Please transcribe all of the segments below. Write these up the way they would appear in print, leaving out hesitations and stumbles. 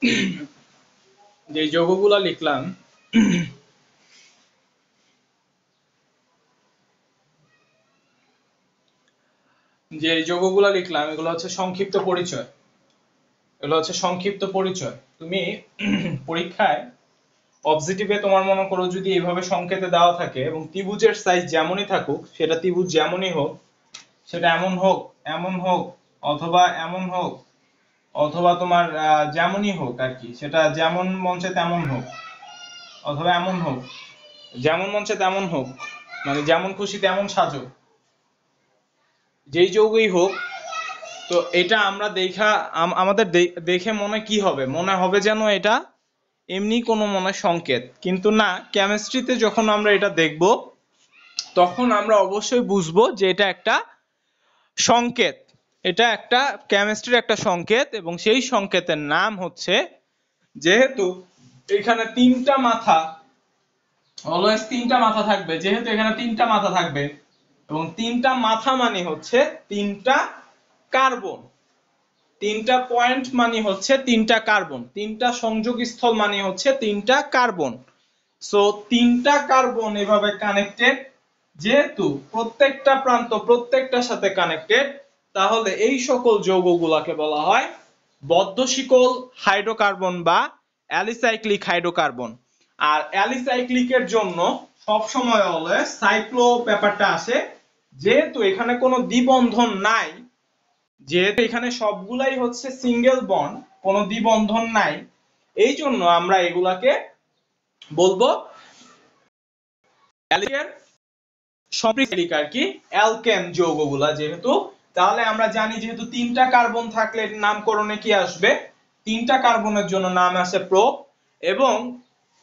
যে যৌগগুলো লিখলাম এগুলো হচ্ছে সংক্ষিপ্ত পরিচয়। তুমি পরীক্ষায় অবজেক্টিভে তোমার মনে করো যদি এইভাবে সংকেতে দেওয়া থাকে এবং ত্রিভুজের সাইজ যেমনই থাকুক, সেটা ত্রিভুজ যেমনই হোক, সেটা এমন হোক, এমন হোক, অথবা এমন হোক, অথবা তোমার যেমনই হোক আর কি, সেটা যেমন মঞ্চে তেমন হোক, অথবা এমন হোক, যেমন মঞ্চে তেমন হোক, মানে যেমন খুশি তেমন সাজো, যেই যৌগই হোক, তো এটা আমরা আমাদের দেখে মনে কি হবে, মনে হবে যেন এটা এমনি কোনো মনে সংকেত, কিন্তু না, কেমিস্ট্রিতে যখন আমরা এটা দেখব তখন আমরা অবশ্যই বুঝবো যে এটা একটা সংকেত, এটা একটা কেমিস্ট্রির একটা সংকেত। এবং সেই সংকেতের নাম হচ্ছে, যেহেতু এখানে তিনটা মাথা, অলওয়েজ তিনটা মাথা থাকবে, যেহেতু এখানে তিনটা মাথা থাকবে এবং তিনটা মাথা মানে হচ্ছে তিনটা কার্বন, তিনটা পয়েন্ট মানে হচ্ছে তিনটা কার্বন, তিনটা সংযোগ স্থল মানে হচ্ছে তিনটা কার্বন। সো তিনটা কার্বন এভাবে কানেক্টেড, যেহেতু প্রত্যেকটা প্রান্ত প্রত্যেকটার সাথে কানেক্টেড, তাহলে এই সকল যৌগগুলোকে বলা হয় বদ্ধ শিকল হাইড্রোকার্বন বা অ্যালিসাইক্লিক হাইড্রোকার্বন। আর অ্যালিসাইক্লিকের জন্য সব সময় অলওয়েজ সাইক্লো ব্যাপারটা আসে, যেহেতু এখানে কোনো দ্বিবন্ধন নাই, যেহেতু এখানে সবগুলাই হচ্ছে সিঙ্গেল বন্ড, কোনো দ্বিবন্ধন নাই, এই জন্য আমরা এগুলাকে বলবো সম্পৃক্ত আর কি, অ্যালকেন যৌগগুলা যেহেতু। তাহলে আমরা জানি যেহেতু তিনটা কার্বন থাকলে নামকরণে কি আসবে, তিনটা কার্বনের জন্য নাম আসে প্রো। এবং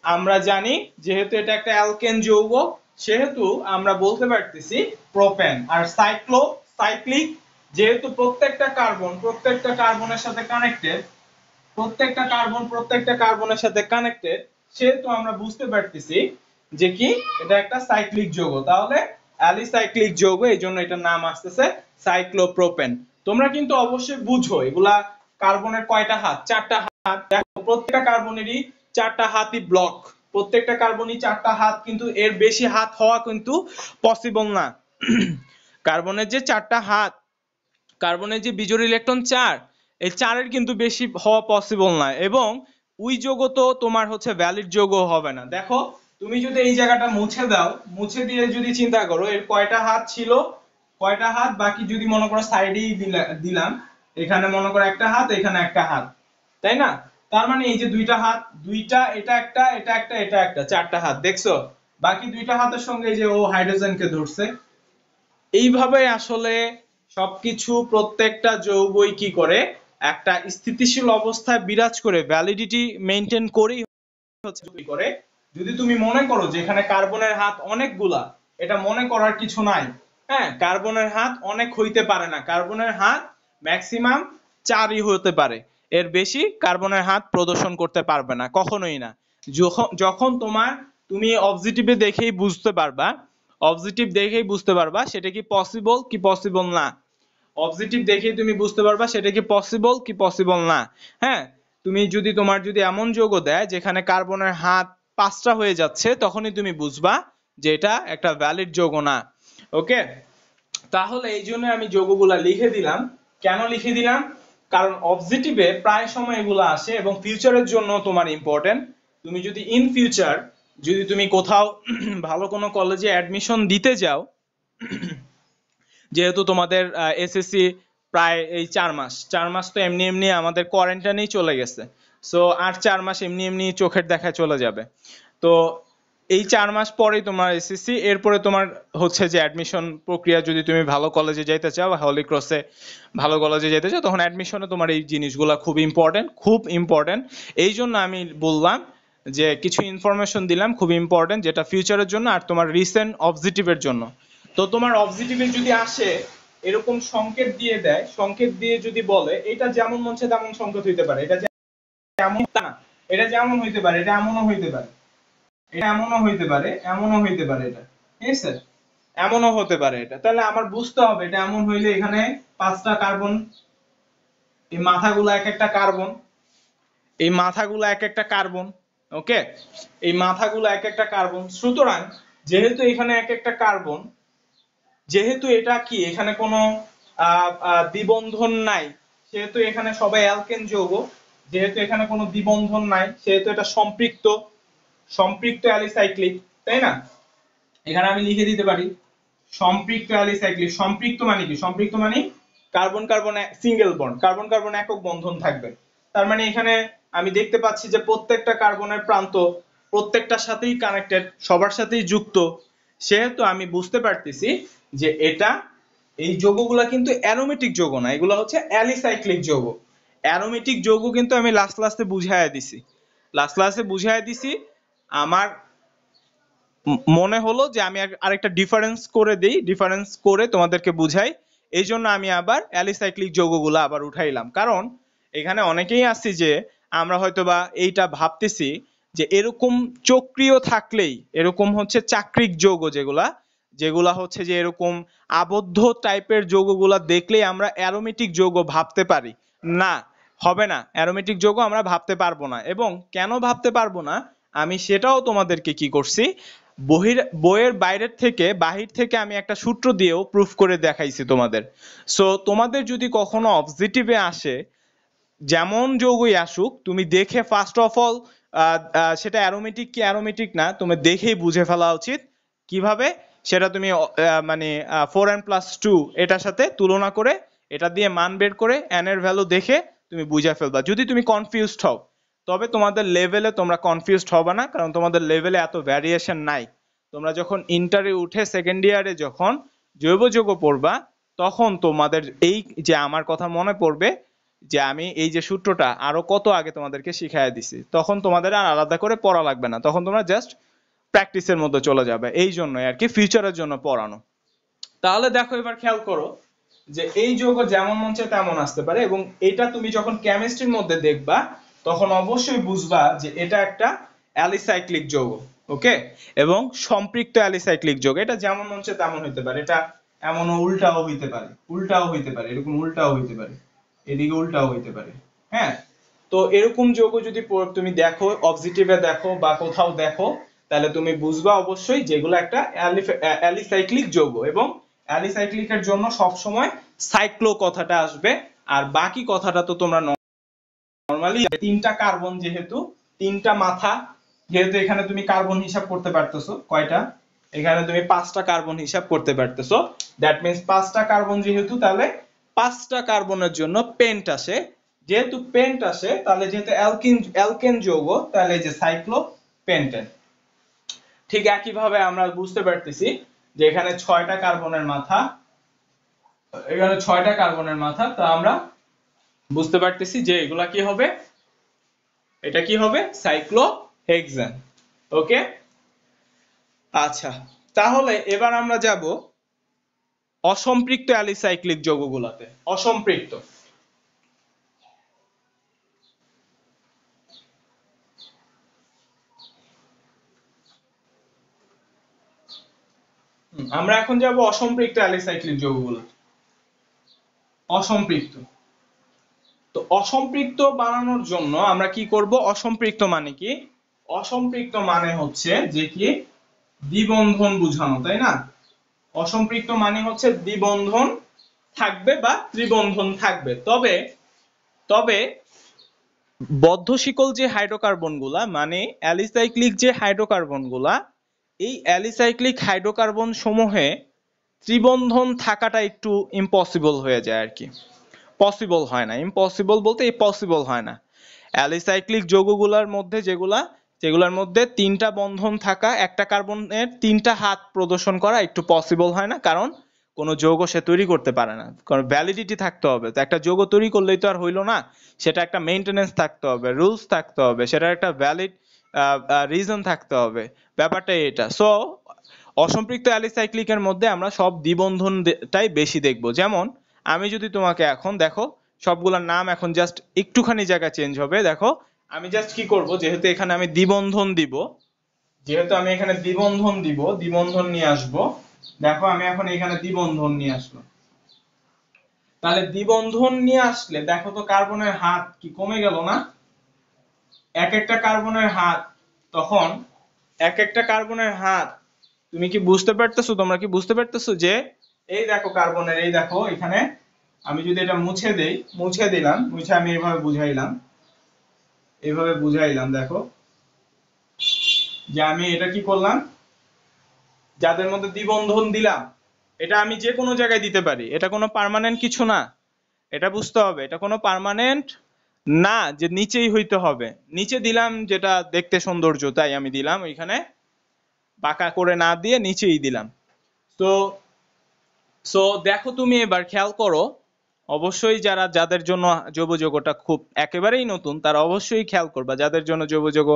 আমরা জানি যেহেতু এটা একটা অ্যালকেন যৌগ, সেহেতু আমরা বলতে পারতেছি প্রোপেন। আর সাইক্লিক, যেহেতু প্রত্যেকটা কার্বনের সাথে কানেক্টেড, প্রত্যেকটা কার্বনের সাথে কানেক্টেড, সেহেতু আমরা বুঝতে পারতেছি যে কি এটা একটা সাইক্লিক যৌগ। তাহলে অ্যালিসাইক্লিক যৌগ, এই জন্য এটার নাম আসতেছে সাইক্লোপ্রোপেন। তোমরা কিন্তু অবশ্যই বুঝো এগুলা কার্বনের কয়টা হাত, চারটা হাত। দেখো প্রত্যেকটা কার্বনেরই চারটা হাতই ব্লক, প্রত্যেকটা কার্বনই চারটা হাত, কিন্তু এর বেশি হাত হওয়া কিন্তু পসিবল না। কার্বনের যে চারটা হাত, কার্বনের যে বিজোড় ইলেকট্রন চার, এই চারের কিন্তু বেশি হওয়া পসিবল না, এবং ওই যৌগ তো তোমার হচ্ছে ভ্যালিড যৌগ হবে না। দেখো তুমি যদি এই জায়গাটা মুছে দাও, মুছে দিয়ে যদি চিন্তা করো এর কয়টা হাত ছিল, কয়টা হাত, বাকি যদি মনে করো সাইডেই দিলাম, এখানে মনে করো একটা হাত, এখানে একটা হাত, তাই না? তার মানে এই যে দুইটা হাত, দুইটা, এটা একটা, এটা একটা, এটা একটা, চারটা হাত, দেখছো? বাকি দুইটা হাতের সঙ্গে এই যে ও হাইড্রোজেনকে ধরছে। এইভাবে আসলে সবকিছু, প্রত্যেকটা যৌগই কি করে, একটা স্থিতিশীল অবস্থায় বিরাজ করে, ভ্যালিডিটি মেইনটেইন করেই হচ্ছে করে। যদি তুমি মনে করো যে এখানে কার্বনের হাত অনেকগুলা, এটা মনে করার কিছু নাই। হ্যাঁ, কার্বনের হাত অনেক হইতে পারে না, কার্বনের হাত ম্যাক্সিমাম চারই হতে পারে, এর বেশি কার্বনের হাত প্রদর্শন করতে পারবে না, কখনোই না। যখন তুমি অবজেক্টিভে দেখেই বুঝতে পারবা, সেটা কি পসিবল কি পসিবল না, অবজেক্টিভ দেখেই তুমি বুঝতে পারবা সেটা কি পসিবল কি পসিবল না। হ্যাঁ, তুমি যদি তোমার যদি এমন যৌগ দেয় যেখানে কার্বনের হাত পাঁচটা হয়ে যাচ্ছে, তখনই তুমি বুঝবা যে এটা একটা ভ্যালিড যৌগ না। ওকে, তাহলে এই জন্য আমি যৌগগুলা লিখে দিলাম। কেন লিখে দিলাম? কারণ অবজেক্টিভে প্রায় সময় এগুলো আসে এবং ফিউচারের জন্য তোমার ইম্পর্টেন্ট। তুমি যদি ইন ফিউচার যদি তুমি কোথাও ভালো কোনো কলেজে অ্যাডমিশন দিতে যাও, যেহেতু তোমাদের এসএসসি প্রায় এই 4 মাস, 4 মাস তো এমনি এমনি আমাদের কোয়ারেন্টাইনেই চলে গেছে। সো আর 4 মাস এমনি এমনি চোখের দেখায় চলে যাবে। তো এই 4 মাস পরেই তোমার এসএসসি, এরপরে তোমার হচ্ছে যে অ্যাডমিশন প্রক্রিয়া, যদি তুমি ভালো কলেজে যাইতে চাও, হলি ক্রসে ভালো কলেজে যেতে চাও, তখন অ্যাডমিশনে তোমার এই জিনিসগুলো খুব ইম্পর্টেন্ট, খুব ইম্পর্টেন্ট। এই জন্য আমি বললাম যে কিছু ইনফরমেশন দিলাম খুব ইম্পর্টেন্ট, যেটা ফিউচারের জন্য আর তোমার রিসেন্ট অবজেক্টিভের জন্য। তো তোমার অবজেক্টিভে যদি আসে এরকম সংকেত দিয়ে দেয়, সংকেত দিয়ে যদি বলে এটা যেমন মন চায় তেমন সংকেত হইতে পারে, এটা যেমন তা না, এটা যেমন হইতে পারে, এটা এমনও হইতে পারে, এটা এমনও হইতে পারে, এমনও হইতে পারে, এটা ঠিক আছে, এমনও হতে পারে এটা। তাহলে আমার বুঝতে হবে এটা এমন হইলে এখানে 5টা কার্বন, এই মাথাগুলো এক একটা কার্বন, এই মাথাগুলো এক একটা কার্বন। ওকে, এই মাথাগুলো এক একটা কার্বন। সুতরাং যেহেতু এখানে এক একটা কার্বন, যেহেতু এটা কি এখানে কোনো দ্বিবন্ধন নাই, সেহেতু এখানে সবাই অ্যালকেন যৌগ। যেহেতু এখানে কোনো দ্বিবন্ধন নাই সেহেতু এটা সম্পৃক্ত, সম্পৃক্ত অ্যালিসাইক্লিক, তাই না? এখানে আমি লিখে দিতে পারি সম্পৃক্ত অ্যালিসাইক্লিক। সম্পৃক্ত মানে কি? সম্পৃক্ত মানে carbon carbon single bond, carbon carbon একক বন্ধন থাকবে। তার মানে এখানে আমি দেখতে পাচ্ছি যে প্রত্যেকটা কার্বনের প্রান্ত প্রত্যেকটার সাথেই কানেক্টেড, সবার সাথেই যুক্ত। সেহেতু আমি বুঝতে পারতেছি যে এটা, এই যৌগগুলা কিন্তু অ্যারোমেটিক যৌগ না, এগুলো হচ্ছে অ্যালিসাইক্লিক যৌগ। অ্যারোমেটিক যৌগ কিন্তু আমি লাস্টে বুঝাইয়া দিছি, লাস্টে বুঝাইয়া দিছি। আমার মনে হলো যে আমি আরেকটা ডিফারেন্স করে দেই, ডিফারেন্স করে তোমাদেরকে বুঝাই। এই জন্য আমি আবার অ্যালিসাইক্লিক যৌগগুলো আবার উঠাইলাম, কারণ এখানে অনেকেই আসছি যে আমরা হয়তোবা এইটা ভাবতেছি যে এরকম চক্রীয় থাকলেই, এরকম হচ্ছে চাক্রিক যৌগ যেগুলা, যেগুলা হচ্ছে যে এরকম আবদ্ধ টাইপের যৌগগুলা দেখলেই আমরা অ্যারোমেটিক যৌগ ভাবতে পারি। না, হবে না, অ্যারোমেটিক যৌগ আমরা ভাবতে পারবো না। এবং কেন ভাবতে পারবো না আমি সেটাও তোমাদেরকে কি করছি, বইয়ের বাইরের থেকে, বাহির থেকে আমি একটা সূত্র দিয়েও প্রুফ করে দেখাইছি তোমাদের। সো তোমাদের যদি কখনো অবজেক্টিভে আসে যেমন যৌগই আসুক, তুমি দেখে ফার্স্ট অফ অল সেটা অ্যারোমেটিক কি অ্যারোমেটিক না তুমি দেখেই বুঝে ফেলা উচিত। কিভাবে? সেটা তুমি মানে 4n+2 এটার সাথে তুলনা করে, এটা দিয়ে মান বের করে n এর ভ্যালু দেখে তুমি বুঝে ফেলবা। যদি তুমি কনফিউজড হও, তবে তোমাদের লেভেলে তোমরা কনফিউজড হবে না, কারণ তোমাদের লেভেলে এত ভ্যারিয়েশন নাই। তোমরা যখন ইন্টারে উঠে সেকেন্ড ইয়ারে যখন জৈব যৌগ পড়বা, তখন তোমাদের এই যে আমার কথা মনে পড়বে যে আমি এই যে সূত্রটা আরো কত আগে তোমাদেরকে শিখাইয়া দিছি, তখন তোমাদের আর আলাদা করে পড়া লাগবে না, তখন তোমরা জাস্ট প্র্যাকটিসের মধ্যে চলে যাবে। এই জন্যই আর কি ফিউচারের জন্য পড়ানো। তাহলে দেখো এবার খেয়াল করো যে এই যৌগ যেমন মন চায় তেমন আসতে পারে, এবং এটা তুমি যখন কেমিস্ট্রির মধ্যে দেখবা তখন অবশ্যই বুঝবা যে এটা একটা অ্যালিসাইক্লিক যৌগ। ওকে, এবং সম্পৃক্ত অ্যালিসাইক্লিক যৌগ। এটা যেমন মন চায় তেমন হইতে পারে, এটা এমনও উল্টাও হইতে পারে, উল্টাও হইতে পারে, এরকম উল্টাও হইতে পারে, এদিকে উল্টাও হইতে পারে। হ্যাঁ, তো এরকম যৌগ যদি তুমি দেখো, অবজেক্টিভে দেখো বা কোথাও দেখো, তাহলে তুমি বুঝবা অবশ্যই যেগুলো একটা অ্যালিসাইক্লিক যৌগ। এবং অ্যালিসাইক্লিকের জন্য সব সময় সাইক্লো কথাটা আসবে, আর বাকি কথাটা তো তোমরা নরমালি তিনটা কার্বন, যেহেতু তিনটা মাথা, যেহেতু এখানে তুমি কার্বন হিসাব করতে পারতেছো কয়টা, এখানে তুমি 5টা কার্বন হিসাব করতে পারতেছো। দ্যাট মিন্স 5টা কার্বন যেহেতু, তাহলে 5টা কার্বনের জন্য পেন্ট আসে। যেহেতু পেন্ট আসে, তাহলে যেহেতু অ্যালকেন যৌগ, তাহলে এই যে সাইক্লো পেন্টেন। ঠিক একই ভাবে আমরা বুঝতে পারতেছি যে এখানে 6টা কার্বনের মাথা, এখানে 6টা কার্বনের মাথা, তো আমরা বুঝতে পারতেছি যে এগুলা কি হবে, এটা কি হবে, সাইক্লোহেক্সেন। ওকে, আচ্ছা, তাহলে এবার আমরা যাব অসম্পৃক্ত অ্যালিসাইক্লিক যৌগগুলোতে। অসম্পৃক্ত, আমরা এখন যাব অসম্পৃক্ত অ্যালিসাইক্লিক যৌগগুলো। অসম্পৃক্ত, তো অসম্পৃক্ত বানানোর জন্য আমরা কি করব? অসম্পৃক্ত মানে কি? অসম্পৃক্ত মানে হচ্ছে যে কি দ্বিবন্ধন বুঝানো, তাই না? অসম্পৃক্ত মানে হচ্ছে দ্বিবন্ধন থাকবে বা ত্রিবন্ধন থাকবে। তবে তবে বদ্ধ শিকল যে হাইড্রোকার্বন গুলা, মানে অ্যালিসাইক্লিক যে হাইড্রোকার্বন গুলা, এই অ্যালিসাইক্লিক হাইড্রোকার্বন সমূহে ত্রিবন্ধন থাকাটা একটু ইম্পসিবল হয়ে যায় আর কি। পসিবল হয় না, ইম্পসিবল বলতে পসিবল হয় না। অ্যালিসাইক্লিক যৌগগুলোর মধ্যে যেগুলোর মধ্যে 3টা বন্ধন থাকা, একটা কার্বনের 3টা হাত প্রদর্শন করা একটু পসিবল হয় না, কারণ কোনো যৌগ সে তৈরি করতে পারে না, কারণ ভ্যালিডিটি থাকতে হবে। তো একটা যৌগ তৈরি করলেই তো আর হইলো না, সেটা একটা মেইনটেনেন্স থাকতে হবে, রুলস থাকতে হবে, সেটার একটা ভ্যালিড রিজন থাকতে হবে। ব্যাপারটা এটা। সো অসম্পৃক্ত অ্যালিসাইক্লিকের মধ্যে আমরা সব দ্বিবন্ধনটাই বেশি দেখব। যেমন আমি যদি তোমাকে এখন দেখো, সবগুলোর নাম এখন জাস্ট একটুখানি জায়গা চেঞ্জ হবে। দেখো আমি জাস্ট কি করব, যেহেতু এখানে আমি দ্বিবন্ধন দিব, যেহেতু আমি এখানে দ্বিবন্ধন দিব, দ্বিবন্ধন নিয়ে আসব। দেখো আমি এখন এখানে দ্বিবন্ধন নিয়ে আসলাম। তাহলে দ্বিবন্ধন নিয়ে আসলে দেখো তো কার্বনের হাত কি কমে গেল না? এক একটা কার্বনের হাত, তখন এক একটা কার্বনের হাত, তুমি কি বুঝতে পারতেছো, তোমরা কি বুঝতে পারতেছো যে এই দেখো কার্বনের, এই দেখো এখানে আমি যদি এটা মুছে দেই, মুছে দিলাম, মুছে আমি এইভাবে বুঝাইলাম দেখো যে আমি এটা কি করলাম, যাদের মধ্যে দ্বিবন্ধন দিলাম, এটা আমি যে কোনো জায়গায় দিতে পারি, এটা কোনো পার্মানেন্ট কিছু না, এটা বুঝতে হবে, এটা কোনো পার্মানেন্ট না যে নিচেই হইতে হবে। নিচে দিলাম যেটা দেখতে সৌন্দর্য, তাই আমি দিলাম এখানে, বাঁকা করে না দিয়ে নিচেই দিলাম। তো সো দেখো তুমি এবার খেয়াল করো, অবশ্যই যাদের জন্য জৈব যৌগটা খুব একেবারেই নতুন, তারা অবশ্যই খেয়াল করবা, যাদের জন্য জৈব যৌগ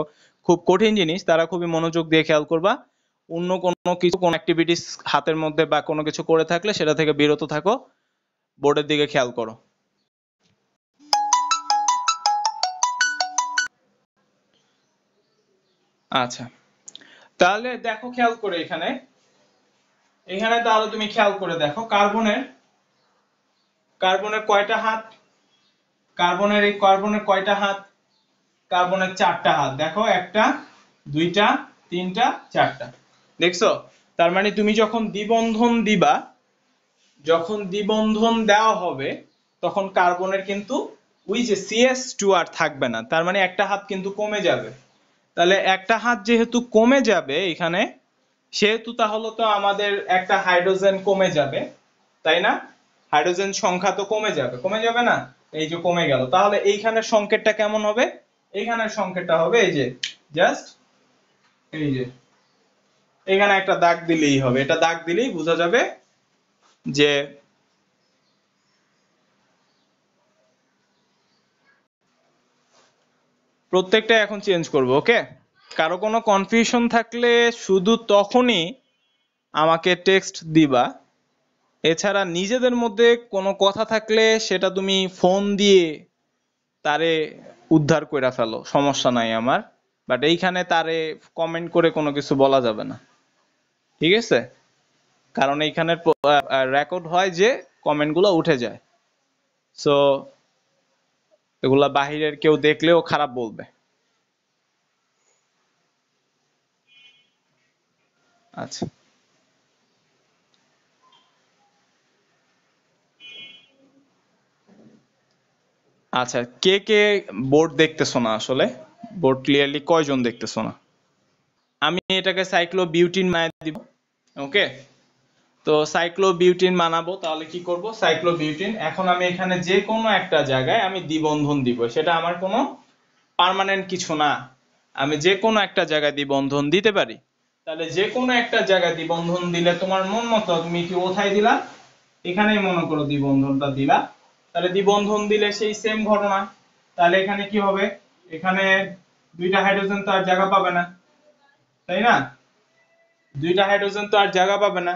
খুব কঠিন জিনিস, তারা খুবই মনোযোগ দিয়ে খেয়াল করবা। অন্য কোনো কিছু, কোন অ্যাক্টিভিটিস হাতের মধ্যে বা কোনো কিছু করে থাকলে সেটা থেকে বিরত থাকো, বোর্ডের দিকে খেয়াল করো। আচ্ছা, তাহলে দেখো খেয়াল করে এখানে, তাহলে তুমি খেয়াল করে দেখো কার্বনের কয়টা হাত, কার্বনের কয়টা হাত, কার্বনের 4টা হাত, দেখো 1টা 2টা 3টা 4টা, দেখছো? তার মানে তুমি যখন দ্বিবন্ধন দিবা, যখন দ্বিবন্ধন দেওয়া হবে, তখন কার্বনের কিন্তু ওই যে CH2 আর থাকবে না, তার মানে একটা হাত কিন্তু কমে যাবে। তাহলে একটা হাত যেহেতু কমে যাবে এখানে, সেহেতু তাহলে তো আমাদের একটা হাইড্রোজেন কমে যাবে, তাই না? হাইড্রোজেন সংখ্যা তো কমে যাবে না? এই যে কমে গেল, তাহলে এইখানের সংকেতটা কেমন হবে? এইখানের সংকেতটা হবে এই যে জাস্ট এই যে এখানে একটা দাগ দিলেই হবে, এটা দাগ দিলেই বোঝা যাবে যে প্রত্যেকটা এখন চেঞ্জ করব। ওকে, কারো কোনো কনফিউশন থাকলে শুধু তখনই আমাকে টেক্সট দিবা, এছাড়া নিজেদের মধ্যে কোনো কথা থাকলে সেটা তুমি ফোন দিয়ে তারে উদ্ধার করে ফেলো, সমস্যা নাই আমার, বাট এইখানে তারে কমেন্ট করে কোনো কিছু বলা যাবে না, ঠিক আছে? কারণ এইখানের রেকর্ড হয় যে কমেন্টগুলো উঠে যায়, সো এগুলা বাহিরের কেউ দেখলেও খারাপ বলবে। আচ্ছা আচ্ছা, কে কে বোর্ড দেখতেছো না? আসলে বোর্ড ক্লিয়ারলি কয়জন দেখতেছো না? আমি এটাকে সাইক্লোবিউটিন বানায় দিব। ওকে, তো সাইক্লোবিউটিন বানাবো, তাহলে কি করব, সাইক্লোবিউটিন, এখন আমি এখানে যে কোনো একটা জায়গায় আমি দ্বিবন্ধন দিব, সেটা আমার কোনো পার্মানেন্ট কিছু না, আমি যে কোনো একটা জায়গায় দ্বিবন্ধন দিতে পারি। তাহলে যে কোনো একটা জায়গায় দ্বিবন্ধন দিলে তোমার মন মতো তুমি কি কোথায় দিলা, এখানেই মনে করো দ্বিবন্ধনটা দিলা, তাহলে দ্বিবন্ধন দিলে সেই সেম ঘটনা, তাহলে এখানে কি হবে, এখানে দুইটা হাইড্রোজেন তো আর জায়গা পাবে না, তাই না? দুইটা হাইড্রোজেন তো আর জায়গা পাবে না,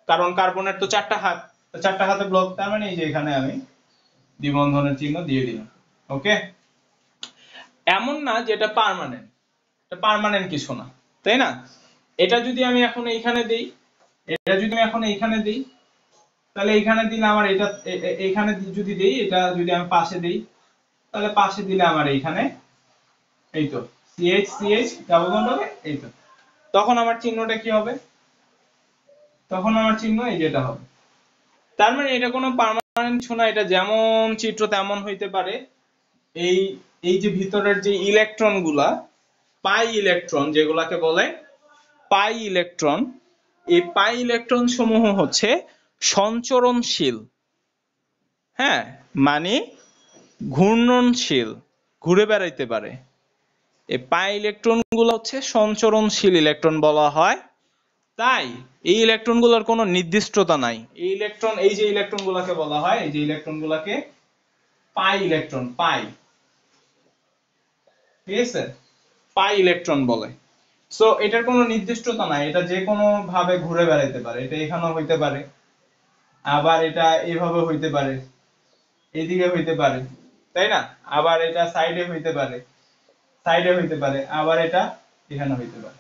কারণ কার্বনের তো 4টা হাত, তো 4টা হাতে ব্লক, তার মানে এই যে এখানে আমি দ্বিবন্ধনের চিহ্ন দিয়ে দিলাম। ওকে, এমন না যে এটা পার্মানেন্ট, এটা পার্মানেন্ট কিছু না, তাই না? এটা যদি আমি এখন এইখানে দেই, এটা যদি আমি এখন এইখানে দেই, তাহলে এইখানে দিলে আমার এটা এইখানে যদি দেই, এটা যদি আমি পাশে দেই, তাহলে পাশে দিলে আমার এইখানে এই তো CH CH ডাবল বন্ড হবে, এই তো, তখন আমার চিহ্নটা কি হবে, তখন আমার চিহ্ন এই যেটা হবে। তার মানে এটা কোনো পার্মানেন্ট কিছু না, এটা যেমন চিত্র তেমন হইতে পারে। এই এই যে ভিতরের যে ইলেকট্রন গুলা, পাই ইলেকট্রন যেগুলাকে বলে পাই ইলেকট্রন, এই পাই ইলেকট্রন সমূহ হচ্ছে সঞ্চরণশীল, হ্যাঁ, মানে ঘূর্ণনশীল, ঘুরে বেড়াইতে পারে। এই পাই ইলেকট্রন গুলো হচ্ছে সঞ্চরণশীল ইলেকট্রন বলা হয়, তাই এই ইলেকট্রন গুলোর কোনো নির্দিষ্টতা নাই। এই ইলেকট্রন, এই যে ইলেকট্রন গুলাকে বলা হয়, এই যে ইলেকট্রন গুলাকে পাই ইলেকট্রন, পাই, ঠিক আছে, পাই ইলেকট্রন বলে। সো এটার কোনো নির্দিষ্টতা নাই, এটা যে কোনো ভাবে ঘুরে বেড়াইতে পারে, এটা এখানেও হইতে পারে, আবার এটা এভাবে হইতে পারে, এদিকে হইতে পারে, তাই না? আবার এটা সাইডে হইতে পারে, আবার এটা এখানে হইতে পারে,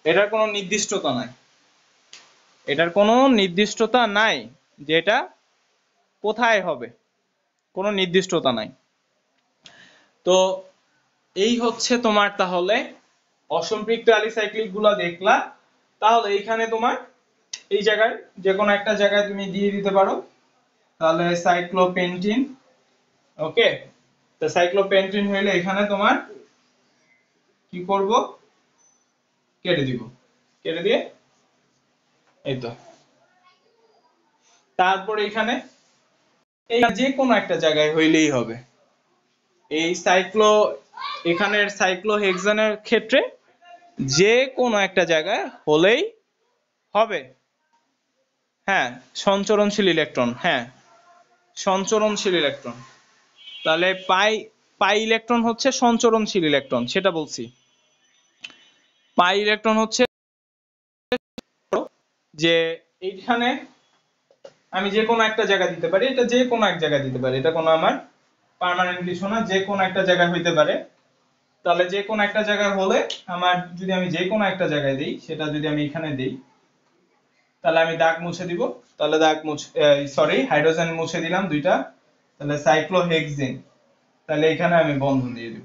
এটার কোনো নির্দিষ্টতা নাই, এটার কোনো নির্দিষ্টতা নাই যে এটা কোথায় হবে, কোনো নির্দিষ্টতা নাই। তো এই হচ্ছে তোমার তাহলে অসম্পৃক্ত অ্যালিসাইক্লিক গুলা দেখলা। তাহলে এইখানে তোমার এই জায়গায় যে কোনো একটা জায়গায় তুমি দিয়ে দিতে পারো, তাহলে সাইক্লোপেন্টিন। ওকে, তো সাইক্লোপেন্টিন হইলে এখানে তোমার কি করব, কেটে দিব, কেটে দিয়ে এই তো। তারপর এখানে এই যে কোনো একটা জায়গায় হইলেই হবে। এই এখানের সাইক্লোহেক্সানের ক্ষেত্রে যে কোনো একটা জায়গায় হলেই হবে। হ্যাঁ, সঞ্চরণশীল ইলেকট্রন, হ্যাঁ সঞ্চরণশীল ইলেকট্রন। তাহলে পাই পাই ইলেকট্রন হচ্ছে সঞ্চরণশীল ইলেকট্রন, সেটা বলছি। পাই ইলেকট্রন হচ্ছে যে এইখানে আমি যে কোনো একটা জায়গা দিতে পারি, এটা যে কোনো এক জায়গায় দিতে পারি, এটা কোনো আমার পার্মানেন্ট কিছু না, যে কোনো একটা জায়গায় হইতে পারে। তাহলে যে কোনো একটা জায়গায় হলে আমার, যদি আমি যে কোনো একটা জায়গায় দিই, সেটা যদি আমি এখানে দিই, তাহলে আমি দাগ মুছে দিব। তাহলে দাগ মুছে, সরি হাইড্রোজেন মুছে দিলাম দুইটা, তাহলে সাইক্লোহেক্সিন, তাহলে এখানে আমি বন্ধন দিয়ে দিব।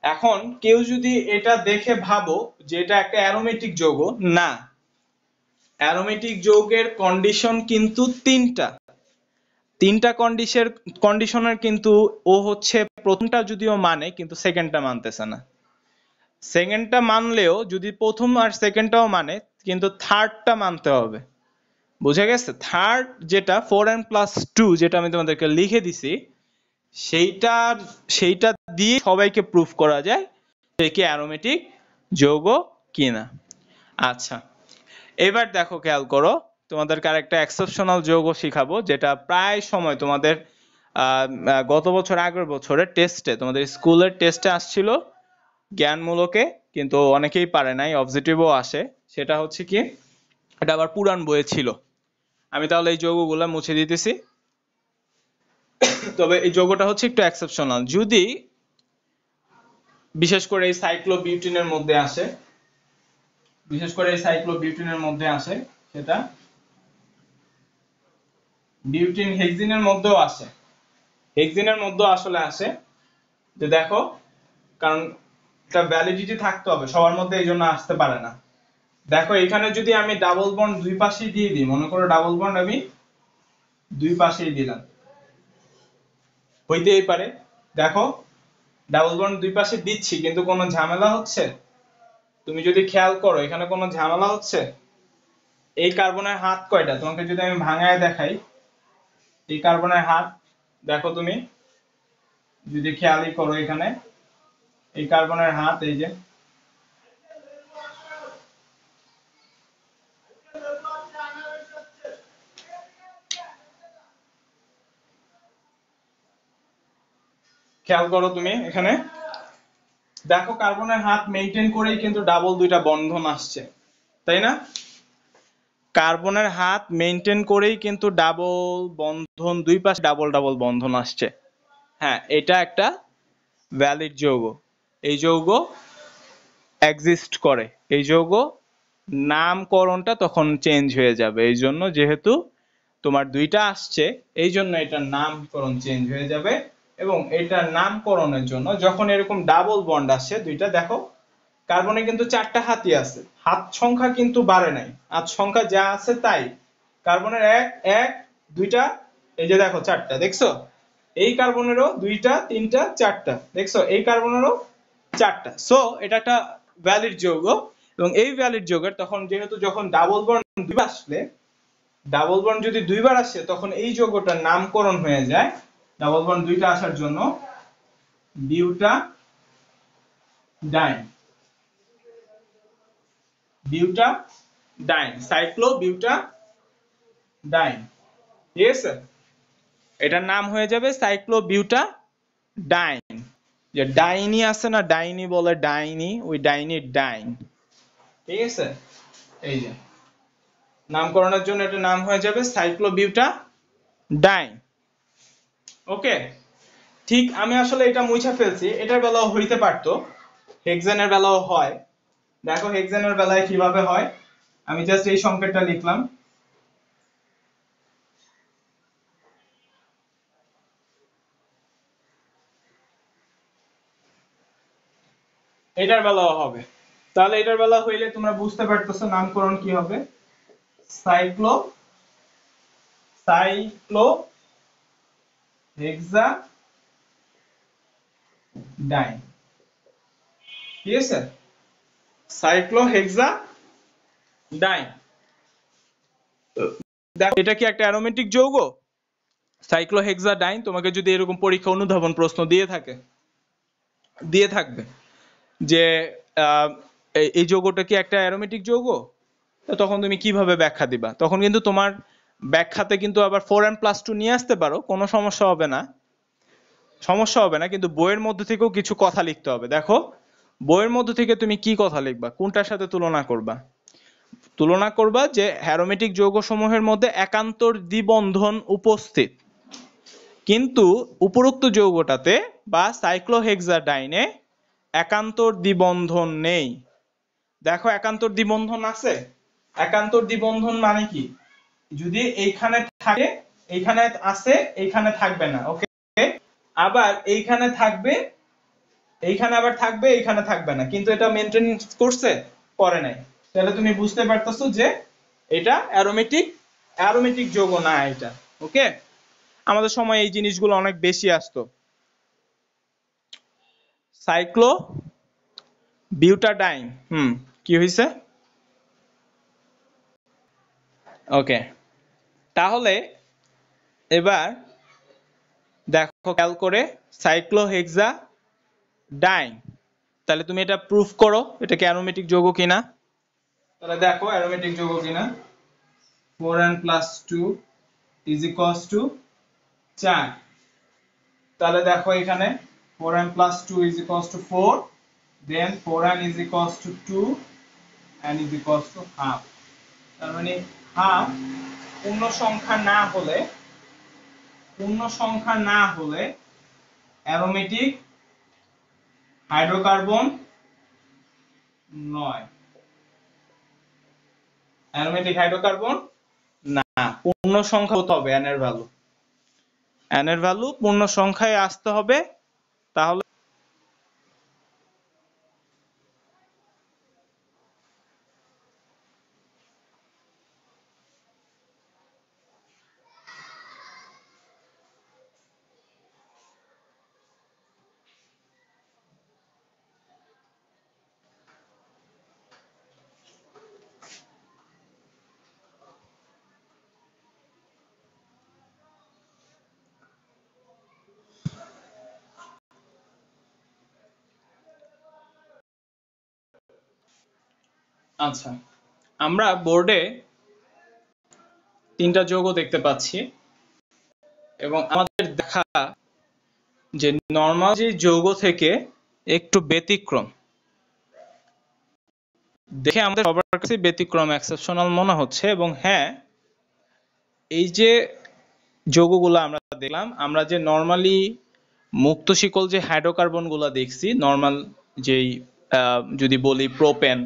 এখন কেউ যদি এটা দেখে ভাবো যে এটা একটা অ্যারোমেটিক যৌগ, না, অ্যারোমেটিক যৌগের কন্ডিশন কিন্তু তিনটা কন্ডিশনের কিন্তু ও হচ্ছে প্রথমটা যদিও মানে, কিন্তু সেকেন্ডটা মানতেছে না। সেকেন্ডটা মানলেও যদি প্রথম আর সেকেন্ডটাও মানে, কিন্তু থার্ডটা মানতে হবে। বুঝে গেছে? থার্ড যেটা 4n+2, যেটা আমি তোমাদেরকে লিখে দিছি, সেইটা সেইটা দিয়ে সবাইকে প্রুফ করা যায় সে কি অ্যারোমেটিক যৌগ কিনা। আচ্ছা, এবার দেখো, খেয়াল করো, তোমাদেরকে আরেকটা এক্সেপশনাল যৌগ শিখাবো, যেটা প্রায় সময় তোমাদের গত বছর আগের বছরে টেস্টে, তোমাদের স্কুলের টেস্টে আসছিল জ্ঞানমূলকে, কিন্তু অনেকেই পারে নাই, অবজেক্টিভও আসে। সেটা হচ্ছে কি, এটা আবার পুরাণ বইয়ে ছিল। আমি তাহলে এই যৌগগুলো মুছে দিতেছি। তবে এই যৌগটা হচ্ছে একটু এক্সেপশনাল, যদি বিশেষ করে এই সাইক্লোবিউটিনের মধ্যে আসে, বিশেষ করে এই সাইক্লোবিউটিনের মধ্যে আসে, সেটা বিউটিন হেক্সিনের মধ্যেও আসে, হেক্সিনের মধ্যেও আসলে আসে। যে দেখো, কারণ এটা ভ্যালিডিটি থাকতে হবে সবার মধ্যে, এই জন্য আসতে পারে না। দেখো এখানে যদি আমি ডাবল বন্ড দুই পাশেই দিয়ে দিই, মনে করো ডাবল বন্ড আমি দুই পাশেই দিলাম, হইতেই পারে। দেখো ডাবল বন্ড দুই পাশে দিচ্ছি, কিন্তু কোনো ঝামেলা হচ্ছে? তুমি যদি খেয়াল করো, এখানে কোনো ঝামেলা হচ্ছে? এই কার্বনের হাত কয়টা তোমাকে যদি আমি ভাঙায় দেখাই, এই কার্বনের হাত দেখো, তুমি যদি খেয়ালই করো, এখানে এই কার্বনের হাত, এই যে খেয়াল করো তুমি এখানে দেখো, কার্বনের হাত মেইনটেইন করেই কিন্তু ডাবল দুইটা বন্ধন আসছে, তাই না? কার্বনের হাত মেইনটেইন করেই কিন্তু ডাবল বন্ধন, দুই পাশে ডাবল ডাবল বন্ধন আসছে। হ্যাঁ, এটা একটা ভ্যালিড যৌগ। এই যৌগ এক্সিস্ট করে। এই যৌগ নামকরণটা তখন চেঞ্জ হয়ে যাবে, এই জন্য, যেহেতু তোমার দুইটা আসছে, এই জন্য এটার নামকরণ চেঞ্জ হয়ে যাবে। এবং এটার নামকরণের জন্য যখন এরকম ডাবল বন্ড আসে দুইটা, দেখো কার্বনে কিন্তু চারটা হাতই আছে, হাত সংখ্যা কিন্তু বাড়ে নাই, হাত সংখ্যা যা আছে তাই। কার্বনের এক এক দুইটা, এই যে দেখো চারটা, দেখছো? এই কার্বনেরও দুইটা তিনটা চারটা, দেখছো? এই কার্বনেরও চারটা। সো এটা একটা ভ্যালিড যৌগ। এবং এই ভ্যালিড যৌগের তখন, যেহেতু যখন ডাবল বন্ড দুইবার আসলে, ডাবল বন্ড যদি দুইবার আসে, তখন এই যৌগটার নামকরণ হয়ে যায়, ডাবল বন্ড দুইটা আসার জন্য, বিউটাডাইন, বিউটাডাইন, সাইক্লোবিউটাডাইন। ঠিক আছে? এটার নাম হয়ে যাবে সাইক্লোবিউটাডাইন। যে ডাইনি আছে না, ডাইনি বলে, ডাইনি, ওই ডাইনি ডাইন। ঠিক আছে? এই যে নামকরণের জন্য এটা নাম হয়ে যাবে সাইক্লোবিউটাডাইন। ওকে, ঠিক আমি আসলে এটা মুছে ফেলছি, এটার বেলাও হইতে পারতো, হেক্সেনের বেলাও হয়। দেখো হেক্সেনের বেলায় কিভাবে হয়, আমি জাস্ট এই সংকেতটা লিখলাম। এটার বেলাও হবে। তাহলে এটার বেলা হইলে তোমরা বুঝতে পারতেছো নামকরণ কি হবে, সাইক্লো সাইক্লো হেক্সা ডাইন। ঠিক আছে, সাইক্লো হেক্সা ডাইন। দেখো এটা কি একটা অ্যারোমেটিক যৌগ? সাইক্লোহেক্সাডাইন তোমাকে যদি এরকম পরীক্ষা অনুধাবন প্রশ্ন দিয়ে থাকবে যে আহ, এই যৌগটা কি একটা অ্যারোমেটিক যৌগ, তো তখন তুমি কিভাবে ব্যাখ্যা দিবা? তখন কিন্তু তোমার ব্যাখ্যাতে কিন্তু আবার 4n+2 নিয়ে আসতে পারো, কোনো সমস্যা হবে না, কিন্তু বইয়ের মধ্যে থেকেও কিছু কথা লিখতে হবে। দেখো বইয়ের মধ্যে থেকে তুমি কি কথা লিখবা, কোনটার সাথে তুলনা করবা যে অ্যারোমেটিক যৌগসমূহের মধ্যে একান্তর দ্বিবন্ধন উপস্থিত, কিন্তু উপরোক্ত যৌগটাতে বা সাইক্লোহেক্সাডাইনে একান্তর দ্বিবন্ধন নেই। দেখো একান্তর দ্বিবন্ধন আছে। একান্তর দ্বিবন্ধন মানে কি, যদি এইখানে থাকে এইখানে আছে এইখানে থাকবে না, ওকে, আবার এইখানে থাকবে এইখানে আবার থাকবে এইখানে থাকবে না, কিন্তু এটা মেনটেন করে নাই। তাহলে তুমি বুঝতে পারতেছো যে এটা অ্যারোমেটিক যৌগ না এটা। ওকে, আমাদের সময় এই জিনিসগুলো অনেক বেশি আসতো। সাইক্লো বিউটাডাইন, কি হয়েছে? ওকে, তাহলে এবার দেখো খেয়াল করে সাইক্লোহেক্সা ডাইন, তাহলে তুমি এটা প্রুফ করো এটা কি অ্যারোমেটিক যৌগ কিনা। তাহলে দেখো অ্যারোমেটিক যৌগ কিনা, 4n+2 = 4। তাহলে দেখো এখানে 4n+2 = 4, then 4n = 2 and ½ তার মানে হাফ পূর্ণ সংখ্যা না হলে অ্যারোমেটিক হাইড্রোকার্বন নয়। অ্যারোমেটিক হাইড্রোকার্বন না, পূর্ণ সংখ্যা হতে হবে, n এর ভ্যালু পূর্ণ সংখ্যায় আসতে হবে। তাহলে আচ্ছা, আমরা বোর্ডে 3টা যৌগ দেখতে পাচ্ছি এবং আমাদের দেখা যে নরমাল যে যৌগ থেকে একটু ব্যতিক্রম, দেখে আমাদের সবার কাছে ব্যতিক্রম এক্সেপশনাল মনে হচ্ছে। এবং হ্যাঁ, এই যে যৌগগুলো আমরা দেখলাম, আমরা যে নরমালি মুক্ত শিকল যে হাইড্রোকার্বন গুলা দেখছি, নরমাল যেই যদি বলি প্রোপেন,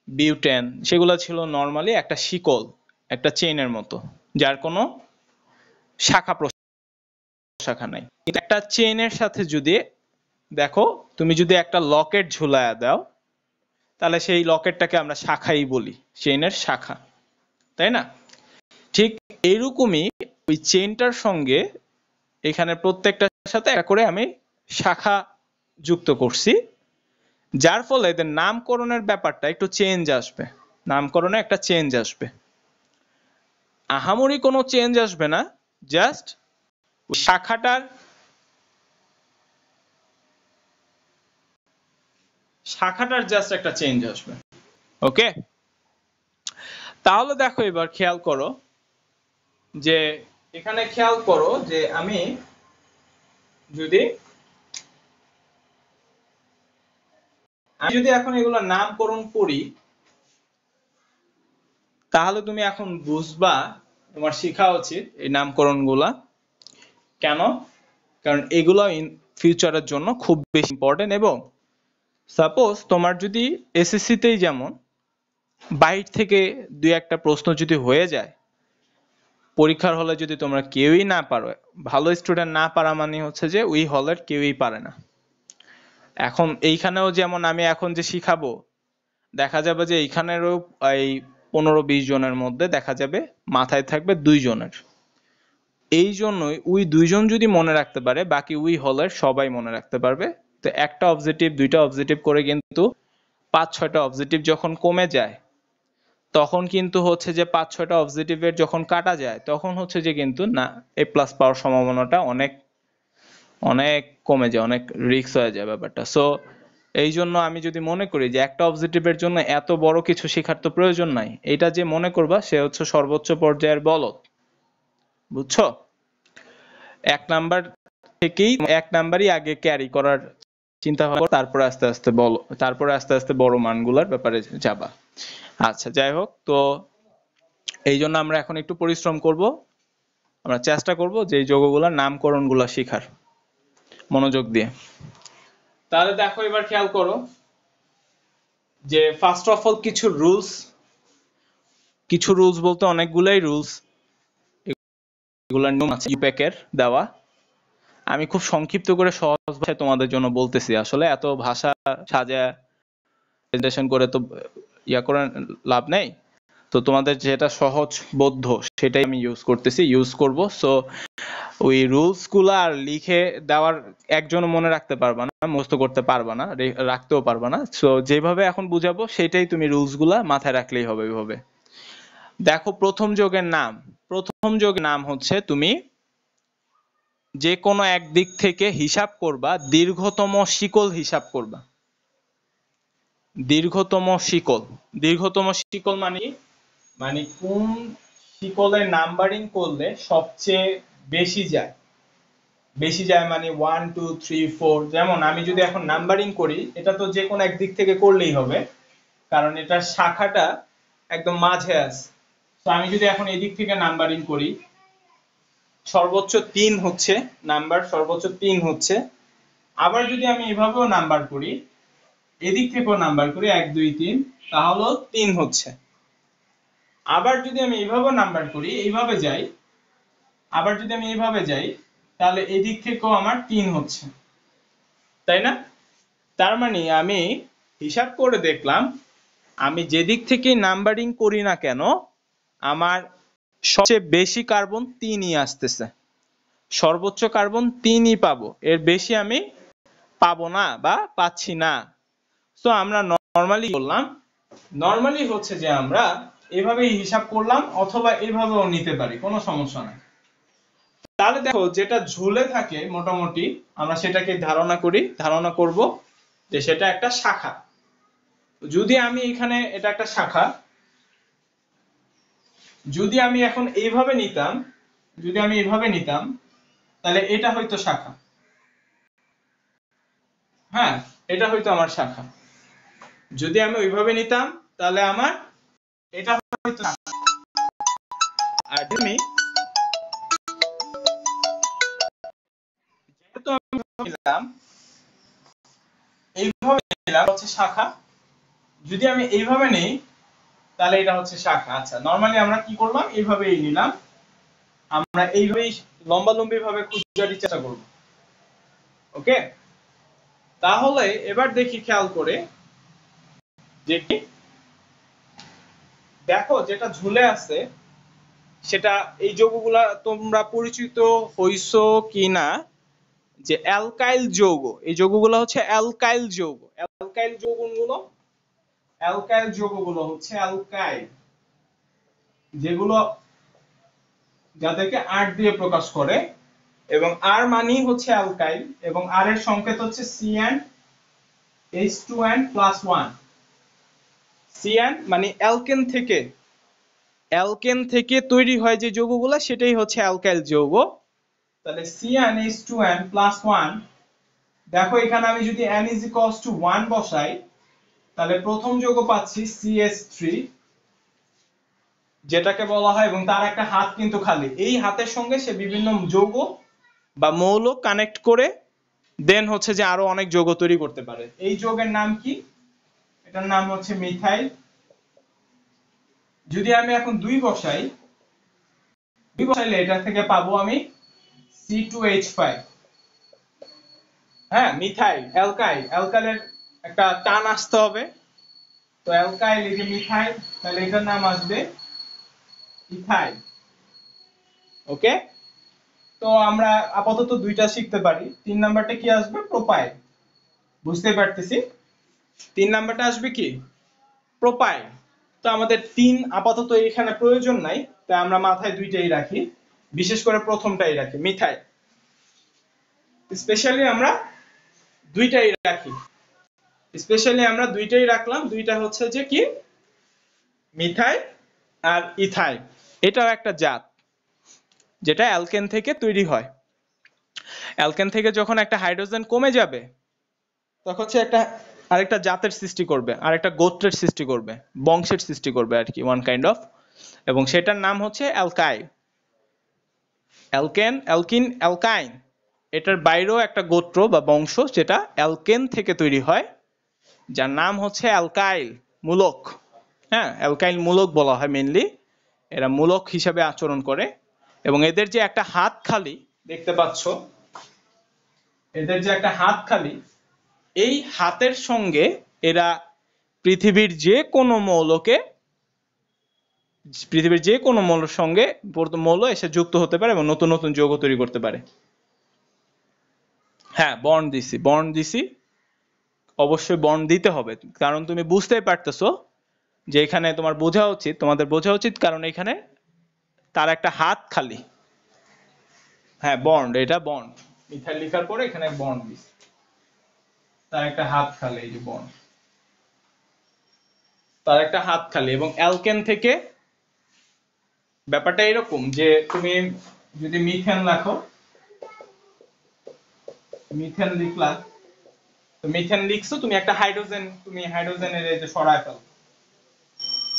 বিউটেন, সেগুলো ছিল নরমালি একটা শিকল, একটা চেইনের মতো, যার কোনো শাখা প্রশাখা নাই। কিন্তু একটা চেইনের সাথে যদি দেখো তুমি যদি একটা লকেট ঝুলায়া দাও, তাহলে সেই লকেটটাকে আমরা শাখাই বলি, চেইনের শাখা, তাই না? ঠিক এইরকমই ওই চেইনটার সঙ্গে এখানে প্রত্যেকটার সাথে একটা করে আমি শাখা যুক্ত করছি, যার ফলে এদের নামকরণের ব্যাপারটা একটু নামকরণে একটা চেঞ্জ আসবে। আহামরি কোনো চেঞ্জ আসবে না, জাস্ট শাখাটার জাস্ট একটা চেঞ্জ আসবে। ওকে, তাহলে দেখো এবার খেয়াল করো যে এখানে আমি যদি এখন এগুলো নামকরণ করি, তাহলে তুমি এখন বুঝবা, তোমার শেখা উচিত এই নামকরণগুলা কেন, কারণ এগুলো ইন ফিউচারের জন্য খুব বেশি ইম্পর্টেন্ট। এবং সাপোজ তোমার যদি এসএসসি তেই যেমন বাইর থেকে দুই একটা প্রশ্ন যদি হয়ে যায়, পরীক্ষার হলে যদি তোমরা কেউই না পারো, ভালো স্টুডেন্ট না পারা মানে হচ্ছে যে ওই হলের কেউই পারে না। এখন এইখানেও যেমন আমি এখন যে শিখাবো, দেখা যাবে যে এইখানেরও এই 15-20 জনের মধ্যে দেখা যাবে মাথায় থাকবে 2 জনের। এই জন্যই ওই 2 জন যদি মনে রাখতে পারে, বাকি ওই হলের সবাই মনে রাখতে পারবে। তো একটা অবজেক্টিভ, 2টা অবজেক্টিভ করে কিন্তু 5-6টা অবজেক্টিভ যখন কমে যায়, তখন কিন্তু হচ্ছে যে 5-6টা অবজেক্টিভের যখন কাটা যায়, তখন হচ্ছে যে কিন্তু না এ প্লাস পাওয়ার সম্ভাবনাটা অনেক অনেক কমে যায়, অনেক রিস্ক হয়ে যায় ব্যাপারটা। সো এই জন্য আমি যদি মনে করি যে একটা অবজেক্টিভের জন্য এত বড় কিছু শেখার তো প্রয়োজন নাই, এটা যে মনে করবা সে হচ্ছে সর্বোচ্চ পর্যায়ের বলদ। বুঝছো? 1 নাম্বার থেকেই 1 নাম্বারই আগে ক্যারি করার চিন্তা ভাবনা, তারপরে আস্তে আস্তে বলো, তারপরে আস্তে আস্তে বড় মানগুলোর ব্যাপারে যাবা। আচ্ছা, যাই হোক, তো এই জন্য আমরা এখন একটু পরিশ্রম করব, আমরা চেষ্টা করব যে এই যোগগুলোর নামকরণগুলো শেখার, মনোযোগ দিয়ে। তাহলে দেখো, এবার খেয়াল করো যে ফার্স্ট অফ অল কিছু রুলস বলতে অনেকগুলাই রুলস, এগুলোর নিয়ম আছে ইউপ্যাকের দেওয়া। আমি খুব সংক্ষিপ্ত করে সহজ ভাষায় তোমাদের জন্য বলতেছি, আসলে এত ভাষা সাজা প্রেজেন্টেশন করে তো ইয়া করে লাভ নেই। তো তোমাদের যেটা সহজ বোধ্য সেটাই আমি ইউজ করব। সো ওই রুলস গুলা আর লিখে দেওয়ার একজনও মনে রাখতে পারবা না, মুখস্থ করতে পারবা না, রাখতেও পারবা না। সো যেভাবে এখন বুঝাবো সেটাই তুমি রুলস গুলা মাথায় রাখলেই হবে ওইভাবে। দেখো, প্রথম যোগের নাম হচ্ছে, তুমি যে কোনো এক দিক থেকে হিসাব করবা, দীর্ঘতম শিকল হিসাব করবা। দীর্ঘতম শিকল মানে মানে কোন শিকলের নাম্বারিং করলে সবচেয়ে বেশি যায় মানে 1 2 3 4। যেমন আমি যদি এখন নাম্বারিং করি, এটা তো যে কোনো একদিক থেকে করলেই হবে, কারণ এটার শাখাটা একদম মাঝে আছে। তো আমি যদি এখন এদিক থেকে নাম্বারিং করি, সর্বোচ্চ 3 হচ্ছে নাম্বার, সর্বোচ্চ 3 হচ্ছে। আবার যদি আমি এভাবেও নাম্বার করি, এদিক থেকেও নাম্বার করি 1 2 3, তাহলেও 3 হচ্ছে। আবার যদি আমি এইভাবে নাম্বার করি, এইভাবে যাই, আবার যদি আমি এইভাবে যাই, তাহলে এদিক থেকেও আমার 3 হচ্ছে, তাই না? তার মানে আমি হিসাব করে দেখলাম, আমি যেদিক থেকে নাম্বারিং করি না কেন, আমার সবচেয়ে বেশি কার্বন 3ই আসতেছে, সর্বোচ্চ কার্বন 3ই পাবো, এর বেশি আমি পাবো না বা পাচ্ছি না। তো আমরা নরমালি হচ্ছে যে আমরা এভাবেই হিসাব করলাম, অথবা এভাবেও নিতে পারি, কোনো সমস্যা নাই। তাহলে দেখো, যেটা ঝুলে থাকে মোটামুটি আমরা সেটাকে ধারণা করব যে সেটা একটা শাখা। যদি আমি এখানে এটা একটা শাখা, যদি আমি এখন এইভাবে নিতাম, তাহলে এটা হয়তো শাখা। হ্যাঁ, এটা হয়তো আমার শাখা। যদি আমি ওইভাবে নিতাম, তাহলে আমার এটা হয়তো শাখা। আর তুমি যেহেতু আমি নিলাম, এইভাবে নিলাম হচ্ছে শাখা। যদি আমি এইভাবে নেই, তাহলে এটা হচ্ছে শাখা। আচ্ছা, নরমালি আমরা কি করলাম, এইভাবেই নিলাম, আমরা এইভাবেই লম্বালম্বি ভাবে খুঁজার চেষ্টা করব। ওকে, তাহলে এবার দেখি, খেয়াল করে দেখি, দেখো যেটা ঝুলে আছে সেটা, এই যৌগগুলা তোমরা পরিচিত হইছো কিনা, যে অ্যালকাইল যৌগ। এই যৌগগুলো হচ্ছে অ্যালকাইল যৌগ। অ্যালকাইল যৌগগুলো হচ্ছে অ্যালকাইল, যেগুলো যাদেরকে আর দিয়ে প্রকাশ করে, এবং আর মানেই হচ্ছে অ্যালকাইল, এবং আর এর সংকেত হচ্ছে CnH2n+1। সিএন মানে অ্যালকেন থেকে তৈরি হয় যে যৌগগুলো, সেটাই হচ্ছে অ্যালকাইল যৌগ। তাহলে CnH2n+1, দেখো এখানে আমি যদি n = 1 বসাই, তাহলে প্রথম যৌগ পাচ্ছি CH3, যেটাকে বলা হয়, এবং তার একটা হাত কিন্তু খালি, এই হাতের সঙ্গে সে বিভিন্ন যৌগ বা মৌল কানেক্ট করে দেন হচ্ছে যে আরো অনেক যৌগ তৈরি করতে পারে। এই যৌগের নাম কি? এটার নাম হচ্ছে মিথাইল। যদি আমি এখন 2 বসাইলে এটা থেকে পাবো আমি C2H5। হ্যাঁ মিথাইল অ্যালকাইল, অ্যালকাইলের একটা টান আসতে হবে, তো অ্যালকাইল এই যে মিথাইল, তাহলে এটার নাম আসবে ইথাইল। ওকে, তো আমরা আপাতত দুইটা শিখতে পারি। 3 নাম্বারটা কি আসবে? প্রোপাইল। বুঝতে পারতেছি 3 নাম্বারটা আসবে কি? প্রোপাইল। তো আমাদের 3 আপাতত এখানে প্রয়োজন নাই, তাই আমরা মাথায় দুইটাই রাখি, বিশেষ করে প্রথমটাই রাখি মিথাইল। স্পেশালি আমরা দুইটাই রাখি, স্পেশালি আমরা দুইটাই রাখলাম। দুইটা হচ্ছে যে কি? মিথাইল আর ইথাইল। এটাও একটা জাত যেটা অ্যালকেন থেকে তৈরি হয়। অ্যালকেন থেকে যখন একটা হাইড্রোজেন কমে যাবে, তখন সে একটা আরেকটা জাতের সৃষ্টি করবে, আরেকটা গোত্রের সৃষ্টি করবে, বংশের সৃষ্টি করবে আর কি, ওয়ান কাইন্ড অফ। এবং সেটার নাম হচ্ছে অ্যালকাইল। অ্যালকেন, অ্যালকিন, অ্যালকাইন, এটার বাইরেও একটা গোত্র বা বংশ যেটা অ্যালকেন থেকে তৈরি হয়, যার নাম হচ্ছে অ্যালকাইল মূলক। হ্যাঁ, অ্যালকাইল মূলক বলা হয় মেইনলি, এরা মূলক হিসাবে আচরণ করে। এবং এদের যে একটা হাত খালি দেখতে পাচ্ছ, এদের যে একটা হাত খালি, এই হাতের সঙ্গে এরা পৃথিবীর যে কোনো মৌলকে, পৃথিবীর যে কোনো মৌলের সঙ্গে মৌল এসে যুক্ত হতে পারে এবং নতুন নতুন যৌগ তৈরি করতে পারে। হ্যাঁ, বন্ড দিছি, বন্ড দিছি, অবশ্যই বন্ড দিতে হবে, কারণ তুমি বুঝতেই পারতেছো যে এখানে তোমার বোঝা উচিত, তোমাদের বোঝা উচিত, কারণ এখানে তার একটা হাত খালি। হ্যাঁ বন্ড, এটা বন্ড, মিথাইল লেখার পরে এখানে বন্ড দিছি, তার একটা হাত খালি, এই যে বন্ড, তার একটা হাত খালি। এবং অ্যালকেন থেকে ব্যাপারটা এরকম যে তুমি যদি মিথেন লেখো, মিথেন লিখলা, তো মিথেন লিখছো, তুমি একটা হাইড্রোজেন, তুমি হাইড্রোজেনের এই যে সরায় ফেলো,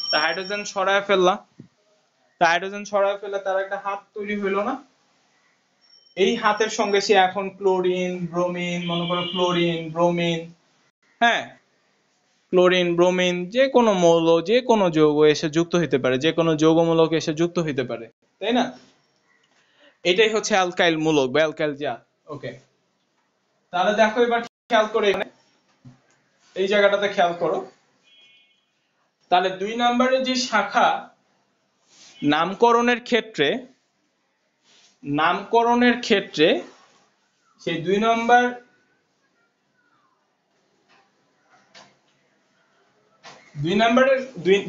তা হাইড্রোজেন সরায় ফেললা, তা হাইড্রোজেন সরায় ফেললে তার একটা হাত তৈরি হইলো না? এই হাতের সঙ্গে সে এখন ক্লোরিন, ব্রোমিন, মনে করো ক্লোরিন, ব্রোমিন, হ্যাঁ ক্লোরিন, ব্রোমিন, যে কোনো মৌল, যে কোনো যৌগ এসে যুক্ত হইতে পারে, যে কোনো যৌগমূলক এসে যুক্ত হইতে পারে, তাই না? এটাই হচ্ছে অ্যালকাইল মূলক বা অ্যালকাইল জাত। ওকে, তাহলে দেখো এবার খেয়াল করে এখানে এই জায়গাটাতে খেয়াল করো, তাহলে 2 নম্বরে যে শাখা নামকরণের ক্ষেত্রে, নামকরণের ক্ষেত্রে সেই 2 নম্বর,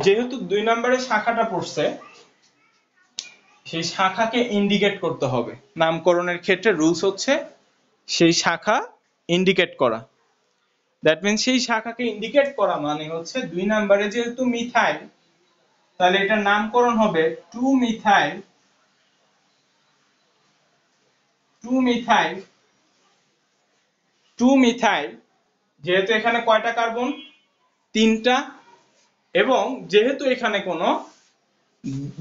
যেহেতু 2 নম্বরের শাখাটা পড়ছে, সেই শাখাকে ইন্ডিকেট করতে হবে। নামকরণের ক্ষেত্রে রুলস হচ্ছে সেই শাখা ইন্ডিকেট করা। দ্যাট মিন্স সেই শাখাকে ইন্ডিকেট করা মানে হচ্ছে 2 নম্বরে যেহেতু মিথাইল, তাহলে এটার নামকরণ হবে 2 মিথাইল, 2 মিথাইল, 2 মিথাইল। যেহেতু এখানে কয়টা কার্বন? 3টা। এবং যেহেতু এখানে কোনো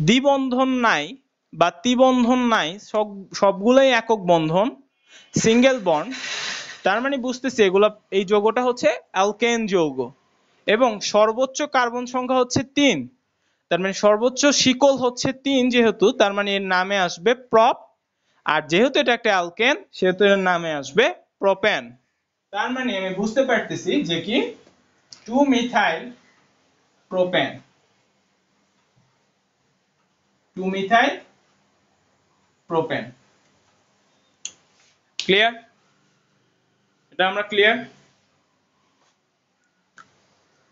দ্বিবন্ধন নাই বা ত্রিবন্ধন নাই, সবগুলোই একক বন্ধন, সিঙ্গেল বন্ড, তার মানে বুঝতেছি এগুলো, এই যৌগটা হচ্ছে অ্যালকেন যৌগ। এবং সর্বোচ্চ কার্বন সংখ্যা হচ্ছে 3, তার মানে সর্বোচ্চ শিকল হচ্ছে 3, যেহেতু তার মানে এর নামে আসবে প্রপ। আর যেহেতু এটা একটা অ্যালকেন, সেহেতু এর নামে আসবে প্রোপেন। তার মানে আমি বুঝতে পারতেছি যে কি 2 methyl propane, 2 methyl propane. Clear? এটা আমরা ক্লিয়ার?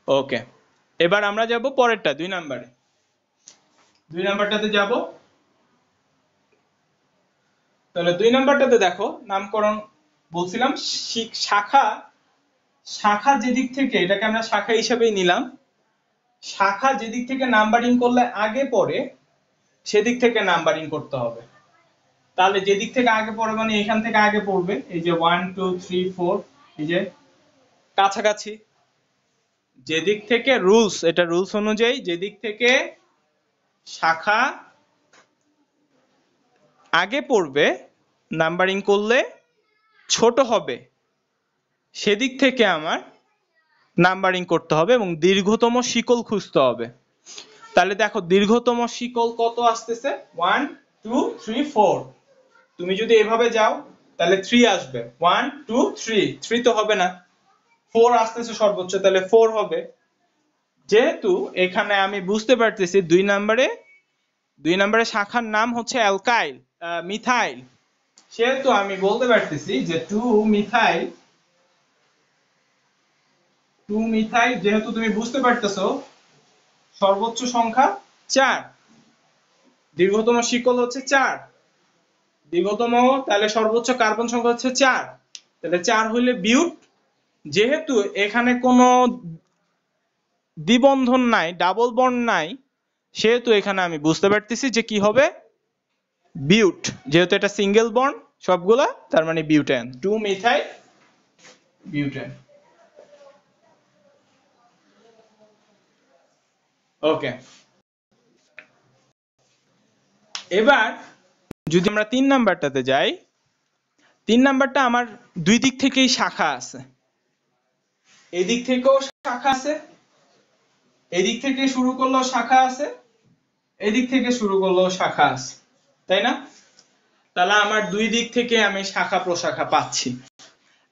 ওকে, এবার আমরা যাব পরেরটা, 2 নম্বরে। 2 নাম্বারটাতে যাব। তাহলে 2 নাম্বারটাতে দেখো নামকরণ বলছিলাম, শাখা, শাখা যেদিক থেকে, এটাকে আমরা শাখা হিসেবেই নিলাম, শাখা যেদিক থেকে নাম্বারিং করলে আগে পড়ে সেদিক থেকে নাম্বারিং করতে হবে। তাহলে যেদিক থেকে আগে পড়ে মানে এখান থেকে আগে পড়বে, এই যে 1 2 3 4, এই যে কাছাকাছি। যেদিক থেকে রুলস, এটা রুলস অনুযায়ী যেদিক থেকে শাখা আগে পড়বে নাম্বারিং করলে ছোট হবে, সেদিক থেকে আমার নাম্বারিং করতে হবে এবং দীর্ঘতম শিকল খুঁজতে হবে। তাহলে দেখো দীর্ঘতম শিকল কত আসতেছে? 1 2 3 4। তুমি যদি এভাবে যাও তাহলে 3 আসবে 1 2 3 3 তো হবে না 4 আসতেছে সর্বোচ্চ তাহলে 4 হবে যেহেতু এখানে আমি বুঝতে পারতেছি দুই নম্বরে শাখার নাম হচ্ছে অ্যালকাইল মিথাইল সেহেতু আমি বলতে পারতেছি যে 2 মিথাইল যেহেতু তুমি বুঝতে পারতেছো সর্বোচ্চ সংখ্যা 4 দীর্ঘতম শিকল হচ্ছে 4 দীর্ঘতম তাহলে সর্বোচ্চ কার্বন সংখ্যা হচ্ছে 4 তাহলে 4 হইলে বিউট যেহেতু এখানে কোনো দ্বিবন্ধন নাই ডাবল বন্ড নাই সেহেতু এখানে আমি বুঝতে পারতেছি যে কি হবে বিউট যেহেতু এটা সিঙ্গেল বন্ড সবগুলা তার মানে বিউটেন 2 মিথাইল বিউটেন ওকে এবার যদি আমরা 3 নাম্বারটাতে যাই 3 নাম্বারটা আমার দুই দিক থেকেই শাখা আছে এদিক থেকেও শাখা আছে এদিক থেকে শুরু করলেও শাখা আছে এদিক থেকে শুরু করলেও শাখা আছে তাই না তাহলে আমার দুই দিক থেকে আমি শাখা প্রশাখা পাচ্ছি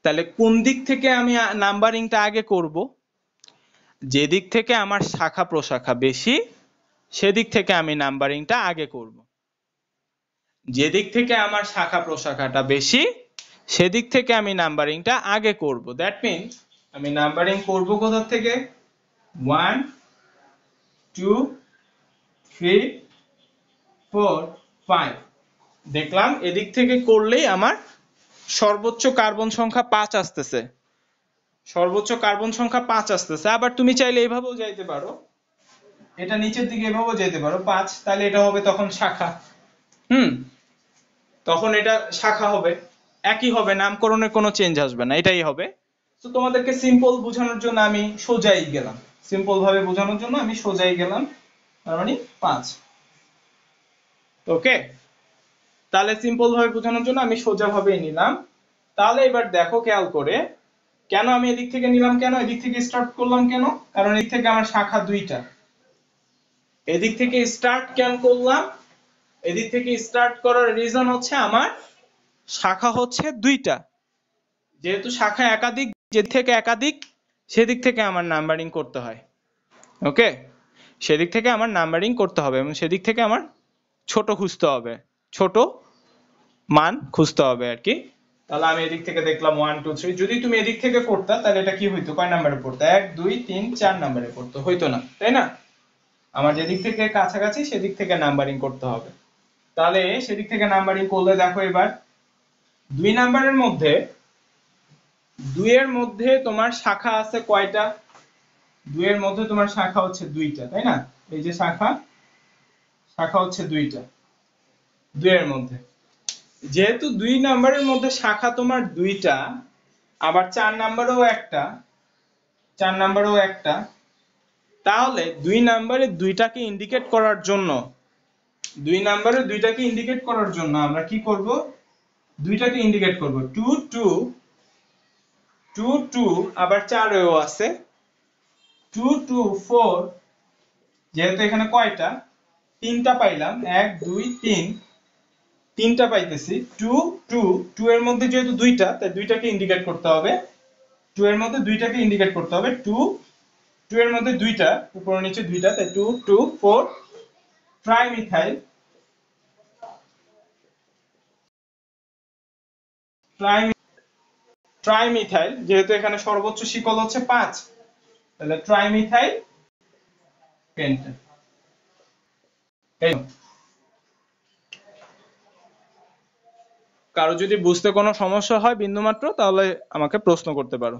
তাহলে কোন দিক থেকে আমি নাম্বারিংটা আগে করব যে দিক থেকে আমার শাখা প্রশাখা বেশি সেদিক থেকে আমি নাম্বারিংটা আগে করব যে দিক থেকে আমার শাখা প্রশাখাটা বেশি সেদিক থেকে আমি নাম্বারিংটা আগে করব দ্যাট মিন্স আমি নাম্বারিং করব কোথা থেকে 1 2 3 4 5 দেখলাম এদিক থেকে করলেই আমার সর্বোচ্চ কার্বন সংখ্যা 5 আসতেছে সর্বোচ্চ কার্বন সংখ্যা 5 আসতেছে আবার তুমি চাইলে এইভাবেও যাইতে পারো এটা নিচের দিকে এভাবেও যেতে পারো 5 তাহলে এটা হবে তখন শাখা তখন এটা শাখা হবে একই হবে নামকরণের কোনো চেঞ্জ আসবে না এটাই হবে তো তোমাদেরকে সিম্পল বোঝানোর জন্য আমি সোজাই গেলাম সিম্পল ভাবে বোঝানোর জন্য আমি সোজাই গেলাম তার মানে 5 ওকে তাহলে সিম্পল ভাবে বোঝানোর জন্য আমি সোজা ভাবেই নিলাম তাহলে এবার দেখো খেয়াল করে কেন আমি এদিক থেকে নিলাম কেন এদিক থেকে স্টার্ট করলাম কেন কারণ এদিক থেকে আমার শাখা দুইটা এদিক থেকে স্টার্ট কেন করলাম এদিক থেকে স্টার্ট করার রিজন হচ্ছে আমার শাখা হচ্ছে দুইটা যেহেতু শাখা একাধিক যেদিক থেকে একাধিক সেদিক থেকে আমার নাম্বারিং করতে হয় ওকে সেদিক থেকে আমার নাম্বারিং করতে হবে এবং সেদিক থেকে আমার ছোট খুঁজতে হবে ছোট মান খুঁজতে হবে আর কি তাহলে আমি এদিক থেকে দেখলাম 1 2 3 যদি তুমি এদিক থেকে করতা তাহলে এটা কি হইতো কয় নম্বরে পড়তো 1 2 3 4 নম্বরে পড়তো হইতো না তাই না আমার যেদিক থেকে কাছাকাছি সেদিক থেকে নাম্বারিং করতে হবে তাহলে সেদিক থেকে নাম্বারিং করলে দেখো এবার 2 নাম্বারের মধ্যে 2 এর মধ্যে তোমার শাখা আছে কয়টা 2 এর মধ্যে তোমার শাখা হচ্ছে দুইটা তাই না এই যে শাখা হচ্ছে দুইটা 2 এর মধ্যে যেহেতু 2 নাম্বারের মধ্যে শাখা তোমার দুইটা আবার 4 নাম্বারেও একটা তাহলে 2 নাম্বারে দুইটাকে ইন্ডিকেট করার জন্য 2 নাম্বারে দুইটাকে ইন্ডিকেট করার জন্য আমরা কি করব দুইটাকে ইন্ডিকেট করব 2 2 2 2 আবার 4 এও আছে 2 2 4 যেহেতু এখানে কয়টা তিনটা পাইলাম 1 2 3 তিনটা পাইতেছি 2 2 2 এর মধ্যে যেহেতু দুইটা তাই দুইটাকে ইন্ডিকেট করতে হবে 2 এর মধ্যে দুইটাকে ইন্ডিকেট করতে হবে 2 2 এর মধ্যে দুইটা উপর নিচে দুইটা তাই 2 2 4 ট্রাইমিথাইল ট্রাইমিথাইল যেহেতু এখানে সর্বোচ্চ শিকল হচ্ছে 5 তাহলে ট্রাইমিথাইল পেন্টেন কারো যদি বুঝতে কোনো সমস্যা হয় বিন্দুমাত্র তাহলে আমাকে প্রশ্ন করতে পারো